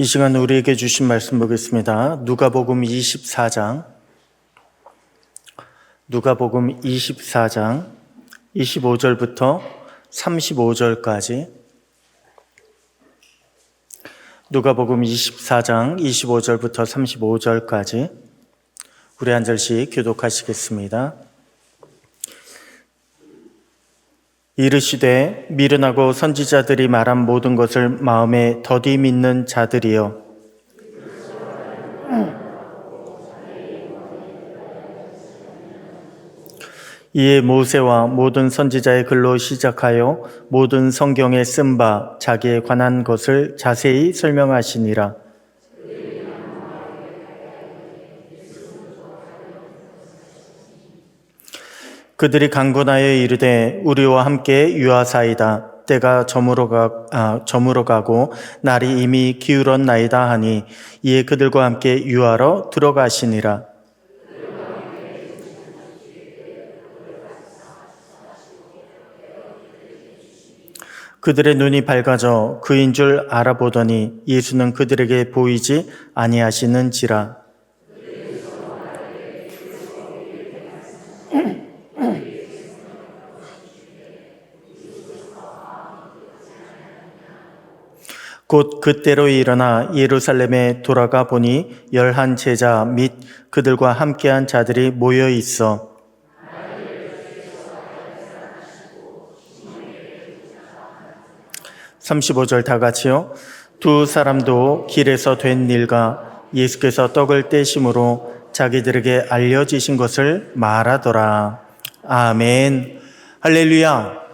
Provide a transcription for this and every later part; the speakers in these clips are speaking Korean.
이 시간 우리에게 주신 말씀 보겠습니다. 누가복음 24장 25절부터 35절까지 누가복음 24장 25절부터 35절까지 우리 한 절씩 교독하시겠습니다. 이르시되 미련하고 선지자들이 말한 모든 것을 마음에 더디 믿는 자들이여, 이에 모세와 모든 선지자의 글로 시작하여 모든 성경에 쓴 바 자기에 관한 것을 자세히 설명하시니라. 그들이 강권하여 이르되 우리와 함께 유하사이다. 때가 저물어 가고 날이 이미 기울었나이다 하니, 이에 그들과 함께 유하러 들어가시니라. 그들의 눈이 밝아져 그인 줄 알아보더니 예수는 그들에게 보이지 아니하시는지라. 곧 그때로 일어나 예루살렘에 돌아가 보니 11 제자 및 그들과 함께한 자들이 모여 있어 35절 다 같이요. 두 사람도 길에서 된 일과 예수께서 떡을 떼심으로 자기들에게 알려지신 것을 말하더라. 아멘. 할렐루야.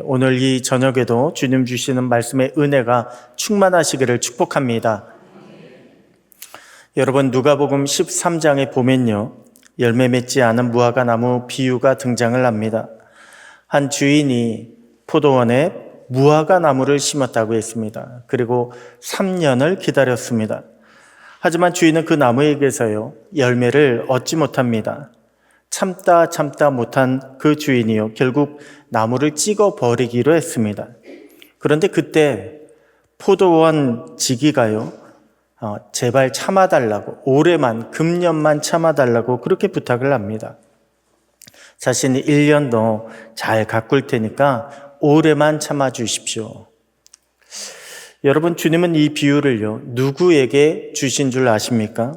오늘 이 저녁에도 주님 주시는 말씀의 은혜가 충만하시기를 축복합니다. 여러분, 누가복음 13장에 보면요, 열매 맺지 않은 무화과 나무 비유가 등장을 합니다. 한 주인이 포도원에 무화과 나무를 심었다고 했습니다. 그리고 3년을 기다렸습니다. 하지만 주인은 그 나무에게서요, 열매를 얻지 못합니다. 참다 못한 그 주인이요, 결국 나무를 찍어 버리기로 했습니다. 그런데 그때 포도원 지기가요, 제발 참아달라고, 올해만, 금년만 참아달라고 그렇게 부탁을 합니다. 자신이 1년 더 잘 가꿀 테니까 올해만 참아주십시오. 여러분, 주님은 이 비유를요, 누구에게 주신 줄 아십니까?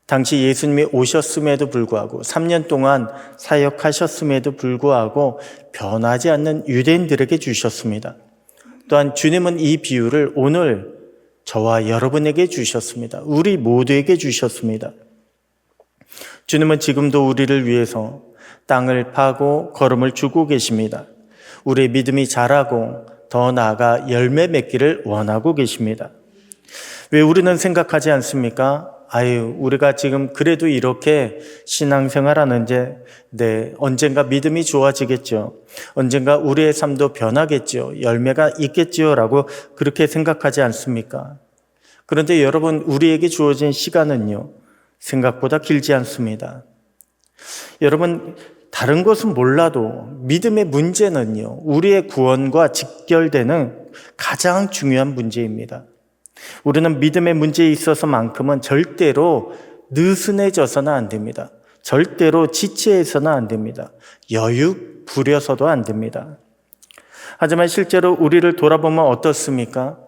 당시 예수님이 오셨음에도 불구하고 3년 동안 사역하셨음에도 불구하고 변하지 않는 유대인들에게 주셨습니다. 또한 주님은 이 비유를 오늘 저와 여러분에게 주셨습니다. 우리 모두에게 주셨습니다. 주님은 지금도 우리를 위해서 땅을 파고 걸음을 주고 계십니다. 우리의 믿음이 자라고 더 나아가 열매 맺기를 원하고 계십니다. 왜 우리는 생각하지 않습니까? 우리가 지금 그래도 이렇게 신앙생활 하는데, 언젠가 믿음이 좋아지겠죠. 언젠가 우리의 삶도 변하겠죠. 열매가 있겠지요. 라고 그렇게 생각하지 않습니까? 그런데 여러분, 우리에게 주어진 시간은요, 생각보다 길지 않습니다. 여러분, 다른 것은 몰라도 믿음의 문제는요, 우리의 구원과 직결되는 가장 중요한 문제입니다. 우리는 믿음의 문제에 있어서만큼은 절대로 느슨해져서는 안 됩니다. 절대로 지체해서는 안 됩니다. 여유 부려서도 안 됩니다. 하지만 실제로 우리를 돌아보면 어떻습니까?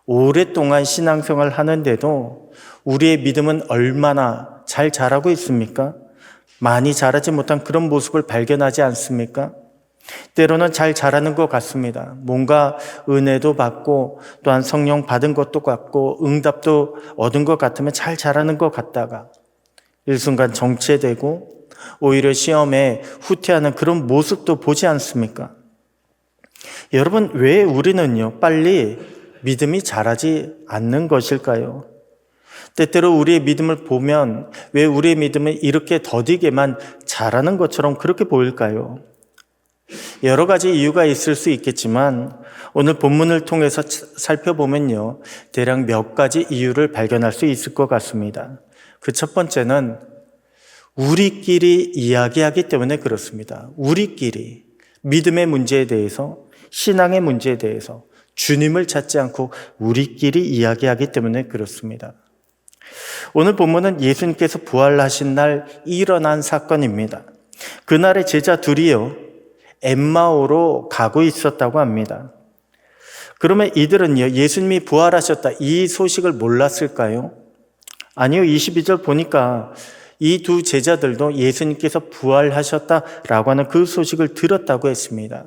오랫동안 신앙생활 하는데도 우리의 믿음은 얼마나 잘 자라고 있습니까? 많이 자라지 못한 그런 모습을 발견하지 않습니까? 때로는 잘 자라는 것 같습니다. 뭔가 은혜도 받고 또한 성령 받은 것도 같고 응답도 얻은 것 같으면 잘 자라는 것 같다가 일순간 정체되고 오히려 시험에 후퇴하는 그런 모습도 보지 않습니까? 여러분, 왜 우리는요, 빨리 믿음이 자라지 않는 것일까요? 때때로 우리의 믿음을 보면 왜 우리의 믿음은 이렇게 더디게만 자라는 것처럼 그렇게 보일까요? 여러 가지 이유가 있을 수 있겠지만 오늘 본문을 통해서 살펴보면요, 대략 몇 가지 이유를 발견할 수 있을 것 같습니다. 그 첫 번째는 우리끼리 이야기하기 때문에 그렇습니다. 우리끼리 믿음의 문제에 대해서, 신앙의 문제에 대해서 주님을 찾지 않고 우리끼리 이야기하기 때문에 그렇습니다. 오늘 본문은 예수님께서 부활하신 날 일어난 사건입니다. 그날의 제자 둘이요, 엠마오로 가고 있었다고 합니다. 그러면 이들은요, 예수님이 부활하셨다 이 소식을 몰랐을까요? 아니요, 22절 보니까 이 두 제자들도 예수님께서 부활하셨다라고 하는 그 소식을 들었다고 했습니다.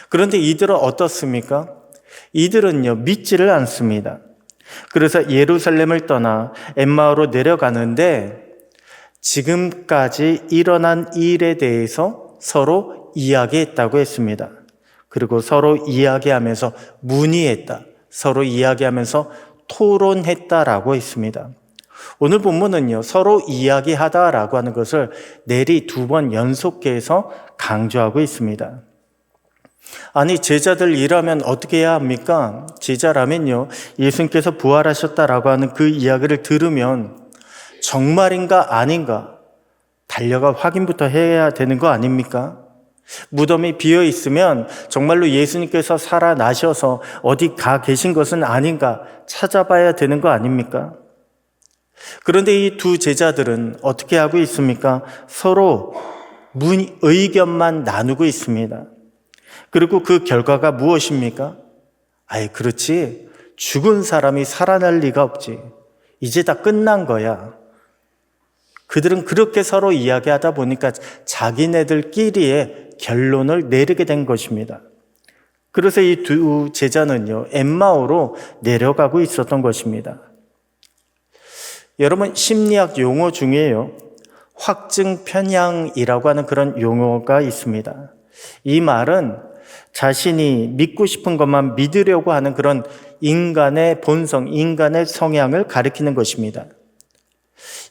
그런데 이들은 어떻습니까? 이들은요, 믿지를 않습니다. 그래서 예루살렘을 떠나 엠마오로 내려가는데 지금까지 일어난 일에 대해서 서로 이야기했다고 했습니다. 그리고 서로 이야기하면서 문의했다, 서로 이야기하면서 토론했다라고 했습니다. 오늘 본문은요, 서로 이야기하다라고 하는 것을 내리 2번 연속해서 강조하고 있습니다. 아니, 제자들이라면 어떻게 해야 합니까? 제자라면요, 예수님께서 부활하셨다라고 하는 그 이야기를 들으면 정말인가 아닌가 달려가 확인부터 해야 되는 거 아닙니까? 무덤이 비어 있으면 정말로 예수님께서 살아나셔서 어디 가 계신 것은 아닌가 찾아봐야 되는 거 아닙니까? 그런데 이 두 제자들은 어떻게 하고 있습니까? 서로 의견만 나누고 있습니다. 그리고 그 결과가 무엇입니까? 아이, 그렇지. 죽은 사람이 살아날 리가 없지. 이제 다 끝난 거야. 그들은 그렇게 서로 이야기하다 보니까 자기네들끼리의 결론을 내리게 된 것입니다. 그래서 이 두 제자는요, 엠마오로 내려가고 있었던 것입니다. 여러분, 심리학 용어 중에요, 확증 편향이라고 하는 그런 용어가 있습니다. 이 말은 자신이 믿고 싶은 것만 믿으려고 하는 그런 인간의 본성, 인간의 성향을 가리키는 것입니다.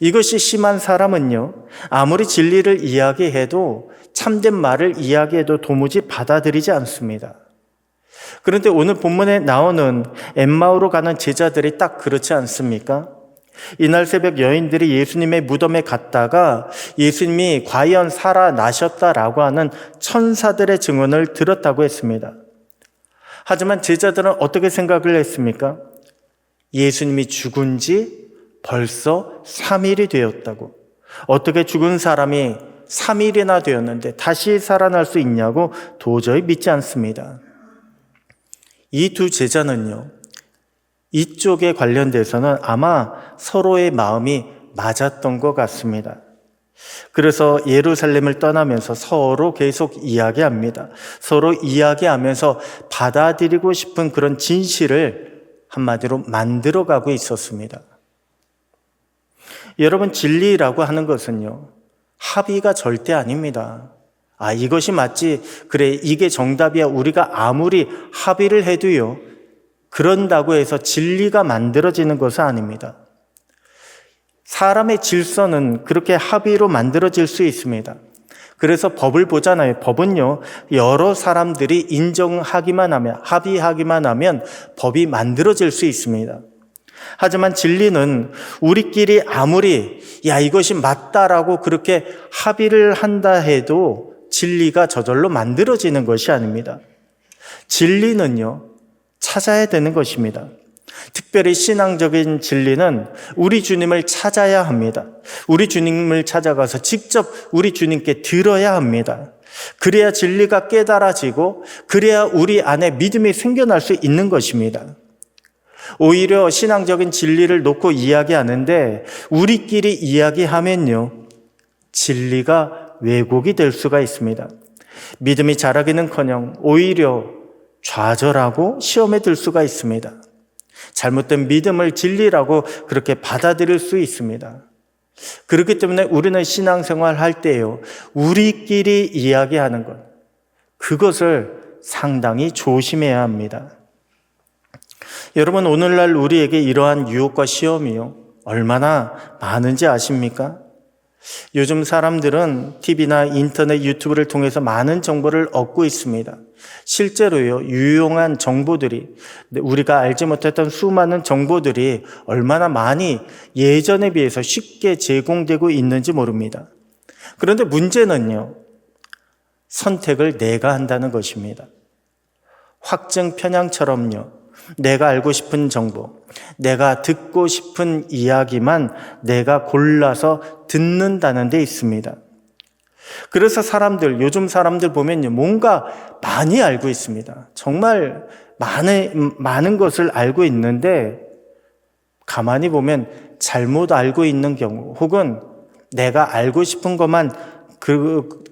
이것이 심한 사람은요, 아무리 진리를 이야기해도, 참된 말을 이야기해도 도무지 받아들이지 않습니다. 그런데 오늘 본문에 나오는 엠마오로 가는 제자들이 딱 그렇지 않습니까? 이날 새벽 여인들이 예수님의 무덤에 갔다가 예수님이 과연 살아나셨다라고 하는 천사들의 증언을 들었다고 했습니다. 하지만 제자들은 어떻게 생각을 했습니까? 예수님이 죽은 지 벌써 3일이 되었다고. 어떻게 죽은 사람이 3일이나 되었는데 다시 살아날 수 있냐고 도저히 믿지 않습니다. 이 두 제자는요, 이쪽에 관련돼서는 아마 서로의 마음이 맞았던 것 같습니다. 그래서 예루살렘을 떠나면서 서로 계속 이야기합니다. 서로 이야기하면서 받아들이고 싶은 그런 진실을 한마디로 만들어가고 있었습니다. 여러분, 진리라고 하는 것은요, 합의가 절대 아닙니다. 아, 이것이 맞지, 그래, 이게 정답이야, 우리가 아무리 합의를 해도요, 그런다고 해서 진리가 만들어지는 것은 아닙니다. 사람의 질서는 그렇게 합의로 만들어질 수 있습니다. 그래서 법을 보잖아요. 법은요, 여러 사람들이 인정하기만 하면, 합의하기만 하면 법이 만들어질 수 있습니다. 하지만 진리는 우리끼리 아무리 야, 이것이 맞다라고 그렇게 합의를 한다 해도 진리가 저절로 만들어지는 것이 아닙니다. 진리는요, 찾아야 되는 것입니다. 특별히 신앙적인 진리는 우리 주님을 찾아야 합니다. 우리 주님을 찾아가서 직접 우리 주님께 들어야 합니다. 그래야 진리가 깨달아지고 그래야 우리 안에 믿음이 생겨날 수 있는 것입니다. 오히려 신앙적인 진리를 놓고 이야기하는데 우리끼리 이야기하면요, 진리가 왜곡이 될 수가 있습니다. 믿음이 자라기는커녕 오히려 좌절하고 시험에 들 수가 있습니다. 잘못된 믿음을 진리라고 그렇게 받아들일 수 있습니다. 그렇기 때문에 우리는 신앙생활 할 때요, 우리끼리 이야기하는 것, 그것을 상당히 조심해야 합니다. 여러분, 오늘날 우리에게 이러한 유혹과 시험이요, 얼마나 많은지 아십니까? 요즘 사람들은 TV나 인터넷, 유튜브를 통해서 많은 정보를 얻고 있습니다. 실제로요, 유용한 정보들이, 우리가 알지 못했던 수많은 정보들이 얼마나 많이 예전에 비해서 쉽게 제공되고 있는지 모릅니다. 그런데 문제는요, 선택을 내가 한다는 것입니다. 확증 편향처럼요. 내가 알고 싶은 정보, 내가 듣고 싶은 이야기만 내가 골라서 듣는다는 데 있습니다. 그래서 요즘 사람들 보면요, 뭔가 많이 알고 있습니다. 정말 많은 것을 알고 있는데 가만히 보면 잘못 알고 있는 경우, 혹은 내가 알고 싶은 것만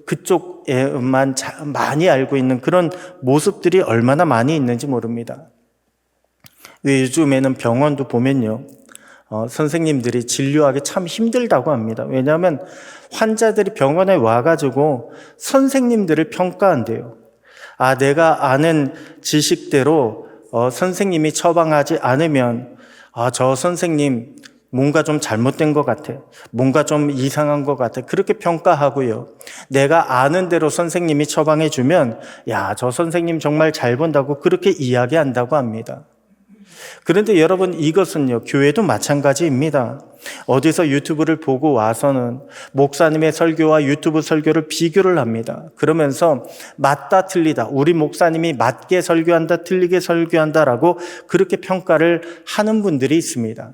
그쪽에만 많이 알고 있는 그런 모습들이 얼마나 많이 있는지 모릅니다. 왜 요즘에는 병원도 보면요, 선생님들이 진료하기 참 힘들다고 합니다. 왜냐하면 환자들이 병원에 와가지고 선생님들을 평가한대요. 내가 아는 지식대로 선생님이 처방하지 않으면 저 선생님 뭔가 좀 잘못된 것 같아. 뭔가 좀 이상한 것 같아. 그렇게 평가하고요. 내가 아는 대로 선생님이 처방해 주면 저 선생님 정말 잘 본다고 그렇게 이야기한다고 합니다. 그런데 여러분, 이것은요, 교회도 마찬가지입니다. 어디서 유튜브를 보고 와서는 목사님의 설교와 유튜브 설교를 비교를 합니다. 그러면서 맞다 틀리다, 우리 목사님이 맞게 설교한다, 틀리게 설교한다라고 그렇게 평가를 하는 분들이 있습니다.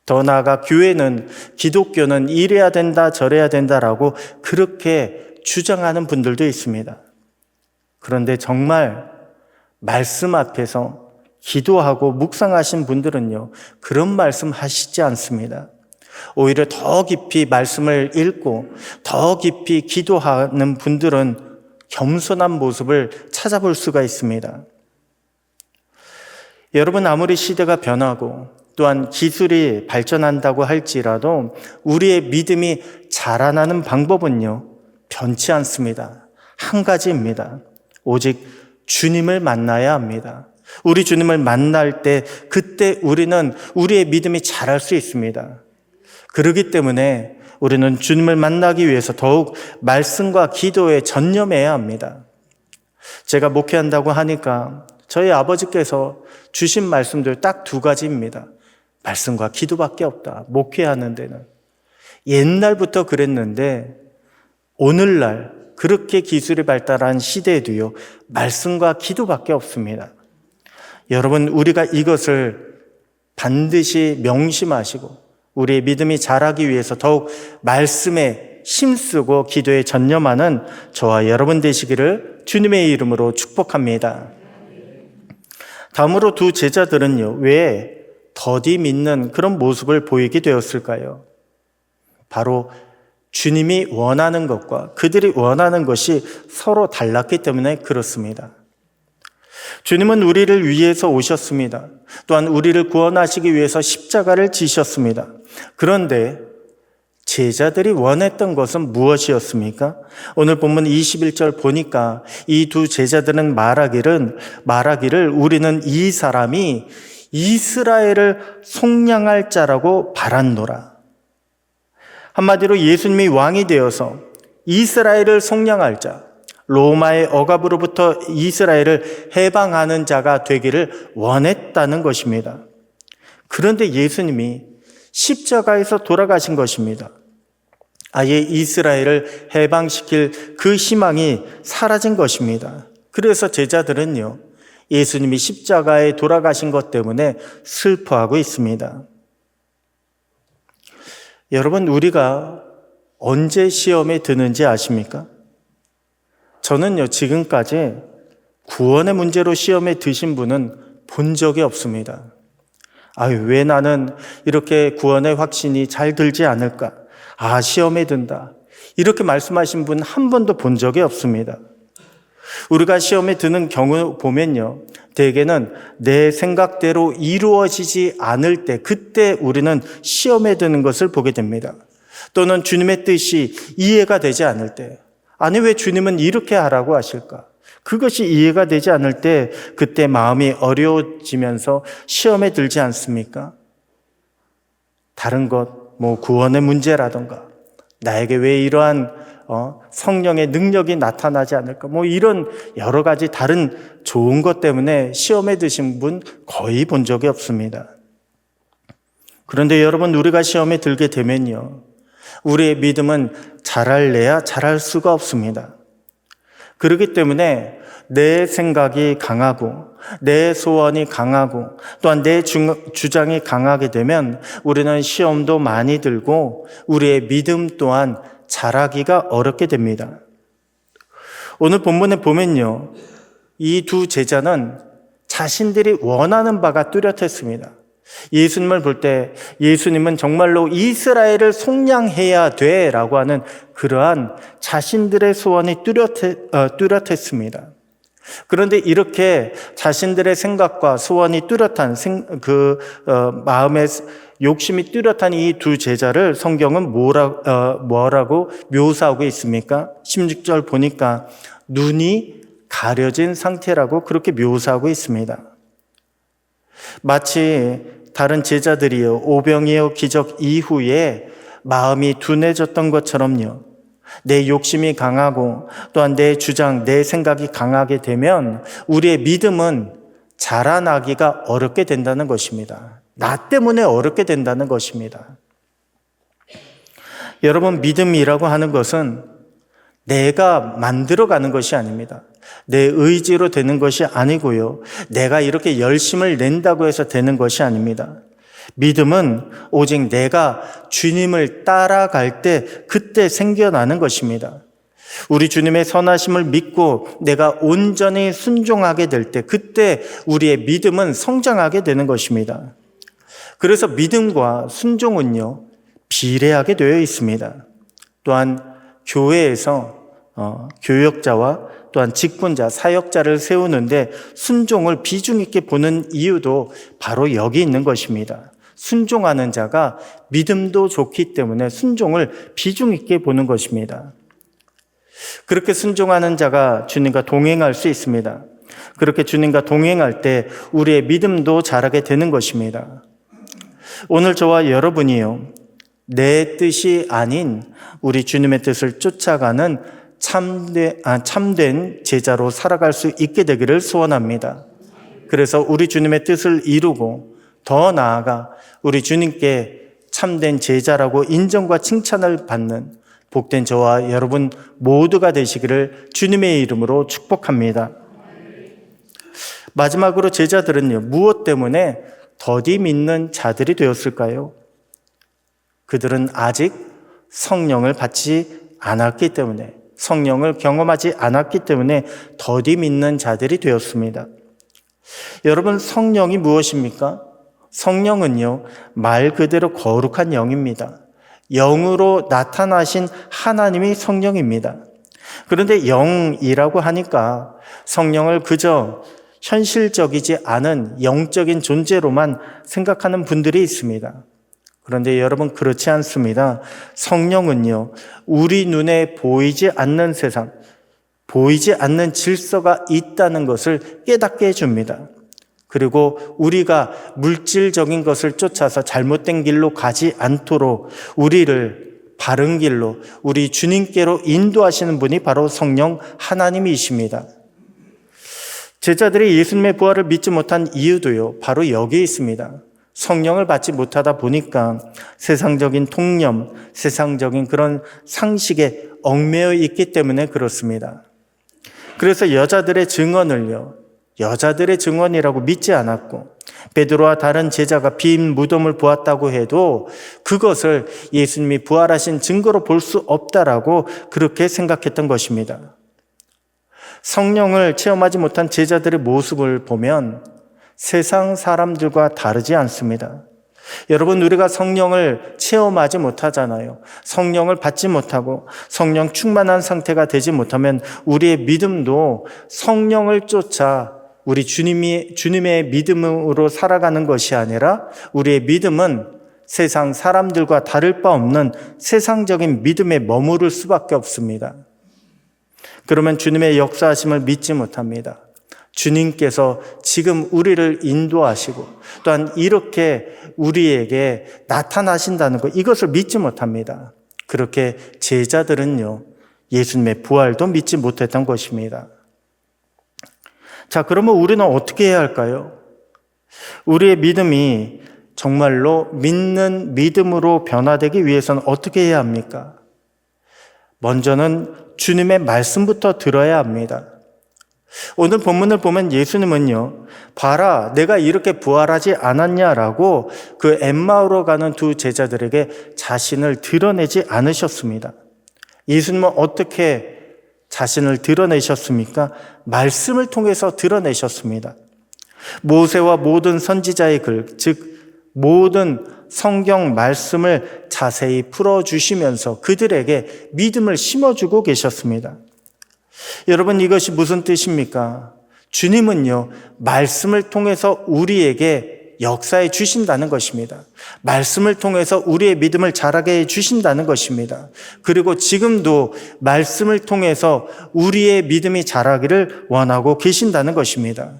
더 나아가 교회는, 기독교는 이래야 된다, 저래야 된다라고 그렇게 주장하는 분들도 있습니다. 그런데 정말 말씀 앞에서 기도하고 묵상하신 분들은요, 그런 말씀 하시지 않습니다. 오히려 더 깊이 말씀을 읽고 더 깊이 기도하는 분들은 겸손한 모습을 찾아볼 수가 있습니다. 여러분, 아무리 시대가 변하고 또한 기술이 발전한다고 할지라도 우리의 믿음이 자라나는 방법은요, 변치 않습니다. 한 가지입니다. 오직 주님을 만나야 합니다. 우리 주님을 만날 때, 그때 우리는 우리의 믿음이 자랄 수 있습니다. 그렇기 때문에 우리는 주님을 만나기 위해서 더욱 말씀과 기도에 전념해야 합니다. 제가 목회한다고 하니까 저희 아버지께서 주신 말씀들 딱 두 가지입니다. 말씀과 기도밖에 없다. 목회하는 데는. 옛날부터 그랬는데 오늘날 그렇게 기술이 발달한 시대에도요, 말씀과 기도밖에 없습니다. 여러분, 우리가 이것을 반드시 명심하시고 우리의 믿음이 자라기 위해서 더욱 말씀에 힘쓰고 기도에 전념하는 저와 여러분 되시기를 주님의 이름으로 축복합니다. 다음으로 두 제자들은요, 왜 더디 믿는 그런 모습을 보이게 되었을까요? 바로 주님이 원하는 것과 그들이 원하는 것이 서로 달랐기 때문에 그렇습니다. 주님은 우리를 위해서 오셨습니다. 또한 우리를 구원하시기 위해서 십자가를 지셨습니다. 그런데 제자들이 원했던 것은 무엇이었습니까? 오늘 본문 21절 보니까 이 두 제자들은 말하기를 우리는 이 사람이 이스라엘을 속량할 자라고 바랐노라. 한마디로 예수님이 왕이 되어서 이스라엘을 속량할 자, 로마의 억압으로부터 이스라엘을 해방하는 자가 되기를 원했다는 것입니다. 그런데 예수님이 십자가에서 돌아가신 것입니다. 아예 이스라엘을 해방시킬 그 희망이 사라진 것입니다. 그래서 제자들은요, 예수님이 십자가에 돌아가신 것 때문에 슬퍼하고 있습니다. 여러분, 우리가 언제 시험에 드는지 아십니까? 저는요, 지금까지 구원의 문제로 시험에 드신 분은 본 적이 없습니다. 왜 나는 이렇게 구원의 확신이 잘 들지 않을까? 시험에 든다. 이렇게 말씀하신 분 한 번도 본 적이 없습니다. 우리가 시험에 드는 경우 보면요, 대개는 내 생각대로 이루어지지 않을 때, 그때 우리는 시험에 드는 것을 보게 됩니다. 또는 주님의 뜻이 이해가 되지 않을 때, 아니 왜 주님은 이렇게 하라고 하실까? 그것이 이해가 되지 않을 때 그때 마음이 어려워지면서 시험에 들지 않습니까? 다른 것, 구원의 문제라던가 나에게 왜 이러한 성령의 능력이 나타나지 않을까? 이런 여러 가지 다른 좋은 것 때문에 시험에 드신 분 거의 본 적이 없습니다. 그런데 여러분, 우리가 시험에 들게 되면요, 우리의 믿음은 자랄래야 자랄 수가 없습니다. 그렇기 때문에 내 생각이 강하고 내 소원이 강하고 또한 내 주장이 강하게 되면 우리는 시험도 많이 들고 우리의 믿음 또한 자라기가 어렵게 됩니다. 오늘 본문에 보면요, 이 두 제자는 자신들이 원하는 바가 뚜렷했습니다. 예수님을 볼 때 예수님은 정말로 이스라엘을 속량해야 돼 라고 하는 그러한 자신들의 소원이 뚜렷했습니다. 그런데 이렇게 자신들의 생각과 소원이 뚜렷한 마음의 욕심이 뚜렷한 이 두 제자를 성경은 뭐라고 묘사하고 있습니까? 16절 보니까 눈이 가려진 상태라고 그렇게 묘사하고 있습니다. 마치 다른 제자들이요, 오병이어 기적 이후에 마음이 둔해졌던 것처럼요, 내 욕심이 강하고 또한 내 주장, 내 생각이 강하게 되면 우리의 믿음은 자라나기가 어렵게 된다는 것입니다. 나 때문에 어렵게 된다는 것입니다. 여러분, 믿음이라고 하는 것은 내가 만들어가는 것이 아닙니다. 내 의지로 되는 것이 아니고요, 내가 이렇게 열심을 낸다고 해서 되는 것이 아닙니다. 믿음은 오직 내가 주님을 따라갈 때 그때 생겨나는 것입니다. 우리 주님의 선하심을 믿고 내가 온전히 순종하게 될 때 그때 우리의 믿음은 성장하게 되는 것입니다. 그래서 믿음과 순종은요, 비례하게 되어 있습니다. 또한 교회에서 교역자와 또한 직분자, 사역자를 세우는데 순종을 비중 있게 보는 이유도 바로 여기 있는 것입니다. 순종하는 자가 믿음도 좋기 때문에 순종을 비중 있게 보는 것입니다. 그렇게 순종하는 자가 주님과 동행할 수 있습니다. 그렇게 주님과 동행할 때 우리의 믿음도 자라게 되는 것입니다. 오늘 저와 여러분이요, 내 뜻이 아닌 우리 주님의 뜻을 쫓아가는 참된 제자로 살아갈 수 있게 되기를 소원합니다. 그래서 우리 주님의 뜻을 이루고 더 나아가 우리 주님께 참된 제자라고 인정과 칭찬을 받는 복된 저와 여러분 모두가 되시기를 주님의 이름으로 축복합니다. 마지막으로 제자들은요, 무엇 때문에 더디 믿는 자들이 되었을까요? 그들은 아직 성령을 받지 않았기 때문에, 성령을 경험하지 않았기 때문에 더디 믿는 자들이 되었습니다. 여러분, 성령이 무엇입니까? 성령은요, 말 그대로 거룩한 영입니다. 영으로 나타나신 하나님이 성령입니다. 그런데 영이라고 하니까 성령을 그저 현실적이지 않은 영적인 존재로만 생각하는 분들이 있습니다. 그런데 여러분, 그렇지 않습니다. 성령은요, 우리 눈에 보이지 않는 세상, 보이지 않는 질서가 있다는 것을 깨닫게 해줍니다. 그리고 우리가 물질적인 것을 쫓아서 잘못된 길로 가지 않도록 우리를 바른 길로, 우리 주님께로 인도하시는 분이 바로 성령 하나님이십니다. 제자들이 예수님의 부활을 믿지 못한 이유도요, 바로 여기에 있습니다. 성령을 받지 못하다 보니까 세상적인 통념, 세상적인 그런 상식에 얽매여 있기 때문에 그렇습니다. 그래서 여자들의 증언이라고 믿지 않았고, 베드로와 다른 제자가 빈 무덤을 보았다고 해도 그것을 예수님이 부활하신 증거로 볼 수 없다라고 그렇게 생각했던 것입니다. 성령을 체험하지 못한 제자들의 모습을 보면 세상 사람들과 다르지 않습니다. 여러분, 우리가 성령을 체험하지 못하잖아요. 성령을 받지 못하고 성령 충만한 상태가 되지 못하면 우리의 믿음도 성령을 쫓아 우리 주님의 믿음으로 살아가는 것이 아니라 우리의 믿음은 세상 사람들과 다를 바 없는 세상적인 믿음에 머무를 수밖에 없습니다. 그러면 주님의 역사하심을 믿지 못합니다. 주님께서 지금 우리를 인도하시고 또한 이렇게 우리에게 나타나신다는 것, 이것을 믿지 못합니다. 그렇게 제자들은요, 예수님의 부활도 믿지 못했던 것입니다. 자, 그러면 우리는 어떻게 해야 할까요? 우리의 믿음이 정말로 믿는 믿음으로 변화되기 위해서는 어떻게 해야 합니까? 먼저는 주님의 말씀부터 들어야 합니다. 오늘 본문을 보면 예수님은요, 봐라, 내가 이렇게 부활하지 않았냐라고 그 엠마오로 가는 두 제자들에게 자신을 드러내지 않으셨습니다. 예수님은 어떻게 자신을 드러내셨습니까? 말씀을 통해서 드러내셨습니다. 모세와 모든 선지자의 글, 즉 모든 성경 말씀을 자세히 풀어주시면서 그들에게 믿음을 심어주고 계셨습니다. 여러분, 이것이 무슨 뜻입니까? 주님은요, 말씀을 통해서 우리에게 역사해 주신다는 것입니다. 말씀을 통해서 우리의 믿음을 자라게 해 주신다는 것입니다. 그리고 지금도 말씀을 통해서 우리의 믿음이 자라기를 원하고 계신다는 것입니다.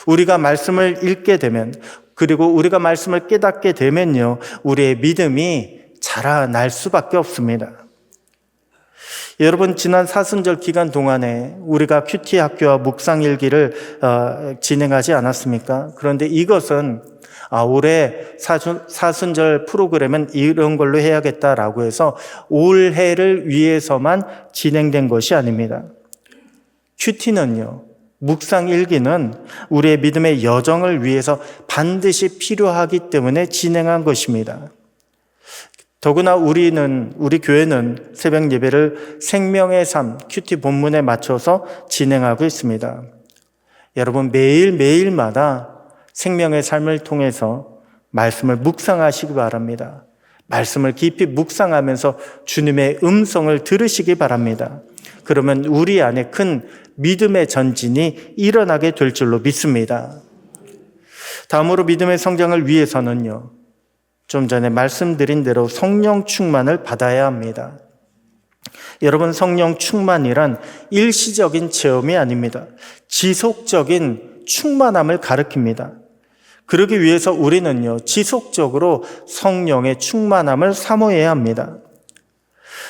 우리가 말씀을 읽게 되면, 그리고 우리가 말씀을 깨닫게 되면요, 우리의 믿음이 자라날 수밖에 없습니다. 여러분, 지난 사순절 기간 동안에 우리가 큐티 학교와 묵상일기를 진행하지 않았습니까? 그런데 이것은 올해 사순절 프로그램은 이런 걸로 해야겠다라고 해서 올해를 위해서만 진행된 것이 아닙니다. 큐티는요, 묵상일기는 우리의 믿음의 여정을 위해서 반드시 필요하기 때문에 진행한 것입니다. 더구나 우리 교회는 새벽 예배를 생명의 삶 큐티 본문에 맞춰서 진행하고 있습니다. 여러분, 매일마다 생명의 삶을 통해서 말씀을 묵상하시기 바랍니다. 말씀을 깊이 묵상하면서 주님의 음성을 들으시기 바랍니다. 그러면 우리 안에 큰 믿음의 전진이 일어나게 될 줄로 믿습니다. 다음으로 믿음의 성장을 위해서는요, 좀 전에 말씀드린 대로 성령 충만을 받아야 합니다. 여러분, 성령 충만이란 일시적인 체험이 아닙니다. 지속적인 충만함을 가리킵니다. 그러기 위해서 우리는요, 지속적으로 성령의 충만함을 사모해야 합니다.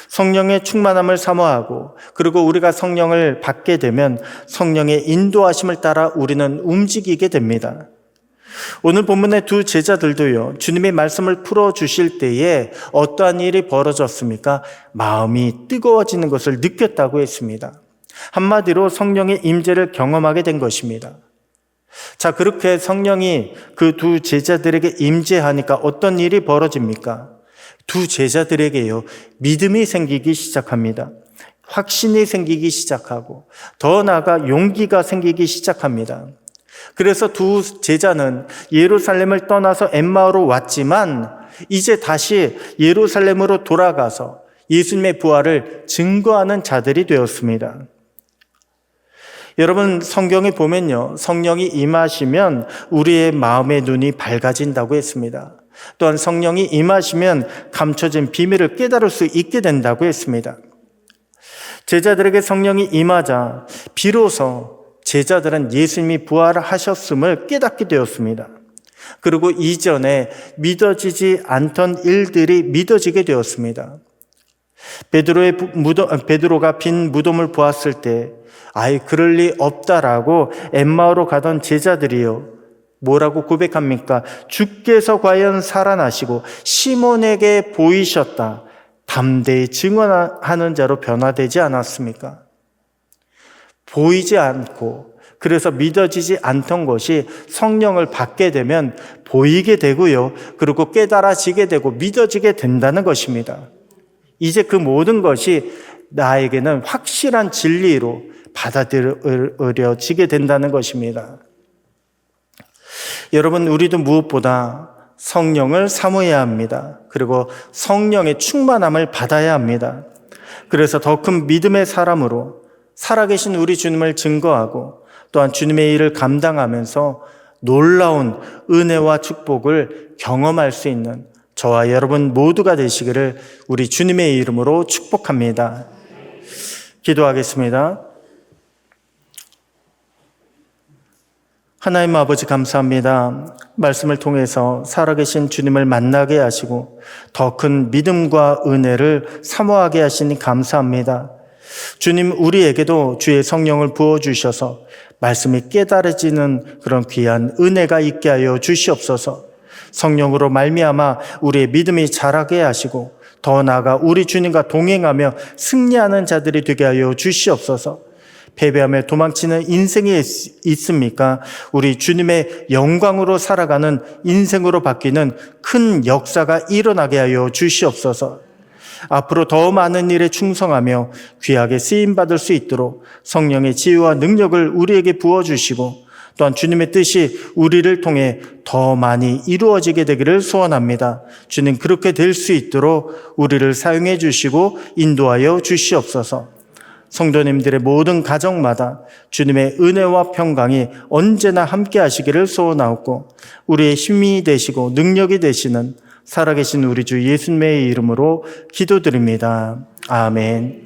성령의 충만함을 사모하고, 그리고 우리가 성령을 받게 되면 성령의 인도하심을 따라 우리는 움직이게 됩니다. 오늘 본문의 두 제자들도요, 주님의 말씀을 풀어주실 때에 어떠한 일이 벌어졌습니까? 마음이 뜨거워지는 것을 느꼈다고 했습니다. 한마디로 성령의 임재를 경험하게 된 것입니다. 자, 그렇게 성령이 그 두 제자들에게 임재하니까 어떤 일이 벌어집니까? 두 제자들에게요, 믿음이 생기기 시작합니다. 확신이 생기기 시작하고, 더 나아가 용기가 생기기 시작합니다. 그래서 두 제자는 예루살렘을 떠나서 엠마오로 왔지만 이제 다시 예루살렘으로 돌아가서 예수님의 부활을 증거하는 자들이 되었습니다. 여러분, 성경에 보면요, 성령이 임하시면 우리의 마음의 눈이 밝아진다고 했습니다. 또한 성령이 임하시면 감춰진 비밀을 깨달을 수 있게 된다고 했습니다. 제자들에게 성령이 임하자 비로소 제자들은 예수님이 부활하셨음을 깨닫게 되었습니다. 그리고 이전에 믿어지지 않던 일들이 믿어지게 되었습니다. 베드로가 빈 무덤을 보았을 때 그럴 리 없다라고 엠마오로 가던 제자들이요, 뭐라고 고백합니까? 주께서 과연 살아나시고 시몬에게 보이셨다, 담대히 증언하는 자로 변화되지 않았습니까? 보이지 않고, 그래서 믿어지지 않던 것이 성령을 받게 되면 보이게 되고요, 그리고 깨달아지게 되고 믿어지게 된다는 것입니다. 이제 그 모든 것이 나에게는 확실한 진리로 받아들여지게 된다는 것입니다. 여러분, 우리도 무엇보다 성령을 사모해야 합니다. 그리고 성령의 충만함을 받아야 합니다. 그래서 더 큰 믿음의 사람으로 살아계신 우리 주님을 증거하고, 또한 주님의 일을 감당하면서 놀라운 은혜와 축복을 경험할 수 있는 저와 여러분 모두가 되시기를 우리 주님의 이름으로 축복합니다. 기도하겠습니다. 하나님 아버지, 감사합니다. 말씀을 통해서 살아계신 주님을 만나게 하시고 더 큰 믿음과 은혜를 사모하게 하시니 감사합니다. 주님, 우리에게도 주의 성령을 부어주셔서 말씀이 깨달아지는 그런 귀한 은혜가 있게 하여 주시옵소서. 성령으로 말미암아 우리의 믿음이 자라게 하시고 더 나아가 우리 주님과 동행하며 승리하는 자들이 되게 하여 주시옵소서. 패배하며 도망치는 인생이 있습니까? 우리 주님의 영광으로 살아가는 인생으로 바뀌는 큰 역사가 일어나게 하여 주시옵소서. 앞으로 더 많은 일에 충성하며 귀하게 쓰임받을 수 있도록 성령의 지혜와 능력을 우리에게 부어주시고 또한 주님의 뜻이 우리를 통해 더 많이 이루어지게 되기를 소원합니다. 주님, 그렇게 될 수 있도록 우리를 사용해 주시고 인도하여 주시옵소서. 성도님들의 모든 가정마다 주님의 은혜와 평강이 언제나 함께 하시기를 소원하옵고 우리의 힘이 되시고 능력이 되시는 살아계신 우리 주 예수님의 이름으로 기도드립니다. 아멘.